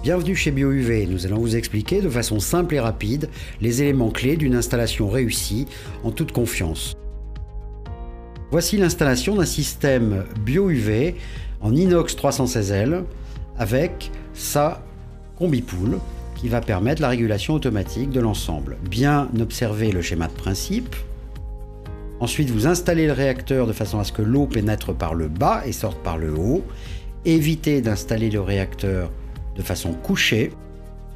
Bienvenue chez BioUV, nous allons vous expliquer de façon simple et rapide les éléments clés d'une installation réussie en toute confiance. Voici l'installation d'un système BioUV en inox 316L avec sa combi-pool qui va permettre la régulation automatique de l'ensemble. Bien observer le schéma de principe. Ensuite, vous installez le réacteur de façon à ce que l'eau pénètre par le bas et sorte par le haut. Évitez d'installer le réacteur de façon couchée.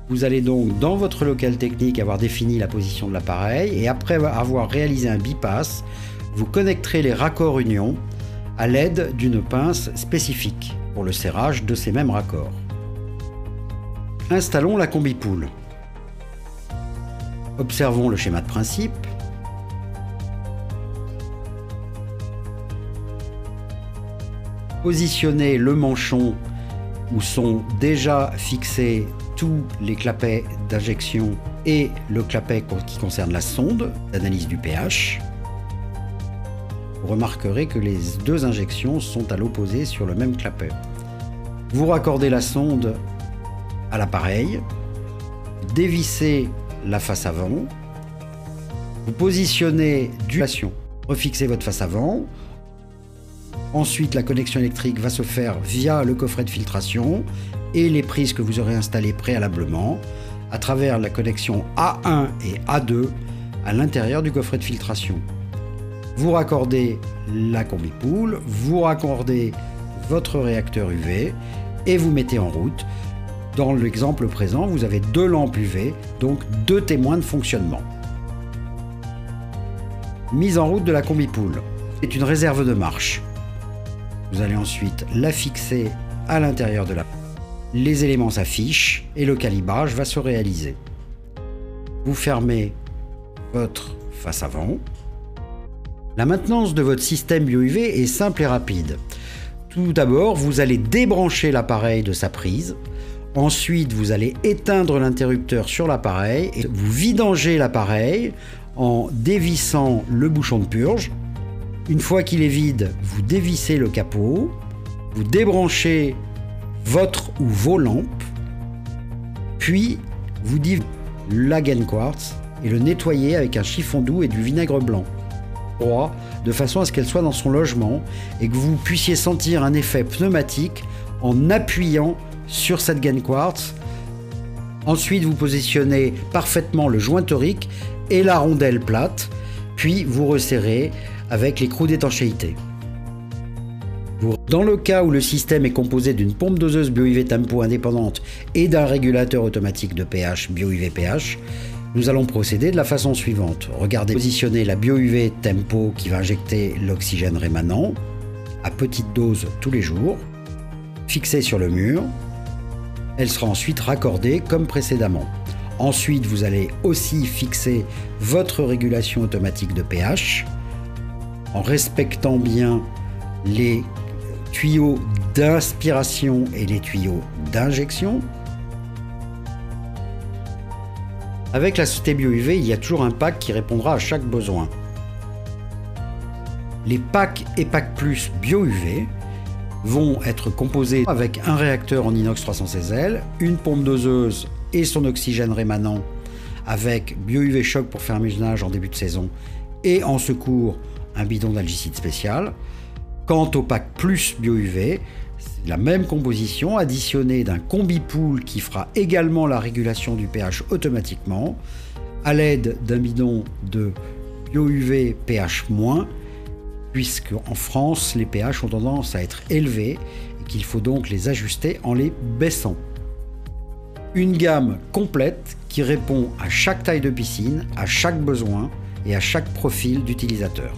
Vous allez donc dans votre local technique avoir défini la position de l'appareil et après avoir réalisé un bypass, vous connecterez les raccords union à l'aide d'une pince spécifique pour le serrage de ces mêmes raccords. Installons la combi-pool. Observons le schéma de principe. Positionnez le manchon où sont déjà fixés tous les clapets d'injection et le clapet qui concerne la sonde d'analyse du pH. Vous remarquerez que les deux injections sont à l'opposé sur le même clapet. Vous raccordez la sonde à l'appareil, dévissez la face avant, vous positionnez refixez votre face avant. Ensuite, la connexion électrique va se faire via le coffret de filtration et les prises que vous aurez installées préalablement à travers la connexion A1 et A2 à l'intérieur du coffret de filtration. Vous raccordez la combi-pool, vous raccordez votre réacteur UV et vous mettez en route. Dans l'exemple présent, vous avez deux lampes UV, donc deux témoins de fonctionnement. Mise en route de la combi-pool. C'est une réserve de marche. Vous allez ensuite la fixer à l'intérieur de la... Les éléments s'affichent et le calibrage va se réaliser. Vous fermez votre face avant. La maintenance de votre système BioUV est simple et rapide. Tout d'abord, vous allez débrancher l'appareil de sa prise. Ensuite, vous allez éteindre l'interrupteur sur l'appareil et vous vidangez l'appareil en dévissant le bouchon de purge. Une fois qu'il est vide, vous dévissez le capot, vous débranchez votre ou vos lampes, puis vous divisez la gaine quartz et le nettoyez avec un chiffon doux et du vinaigre blanc, de façon à ce qu'elle soit dans son logement et que vous puissiez sentir un effet pneumatique en appuyant sur cette gaine quartz. Ensuite, vous positionnez parfaitement le joint torique et la rondelle plate, puis vous resserrez avec l'écrou d'étanchéité. Dans le cas où le système est composé d'une pompe doseuse BioUV Tempo indépendante et d'un régulateur automatique de pH BioUV pH, nous allons procéder de la façon suivante. Regardez, positionner la BioUV Tempo qui va injecter l'oxygène rémanent à petite dose tous les jours, fixée sur le mur. Elle sera ensuite raccordée comme précédemment. Ensuite, vous allez aussi fixer votre régulation automatique de pH en respectant bien les tuyaux d'inspiration et les tuyaux d'injection. Avec la société BioUV, il y a toujours un pack qui répondra à chaque besoin. Les packs et Pack Plus BioUV vont être composés avec un réacteur en inox 316L, une pompe doseuse et son oxygène rémanent avec BioUV Choc pour faire ménage en début de saison et en secours un bidon d'algicide spécial. Quant au pack plus BioUV, c'est la même composition additionnée d'un combi-pool qui fera également la régulation du pH automatiquement à l'aide d'un bidon de BioUV pH-, puisque en France les pH ont tendance à être élevés et qu'il faut donc les ajuster en les baissant. Une gamme complète qui répond à chaque taille de piscine, à chaque besoin et à chaque profil d'utilisateur.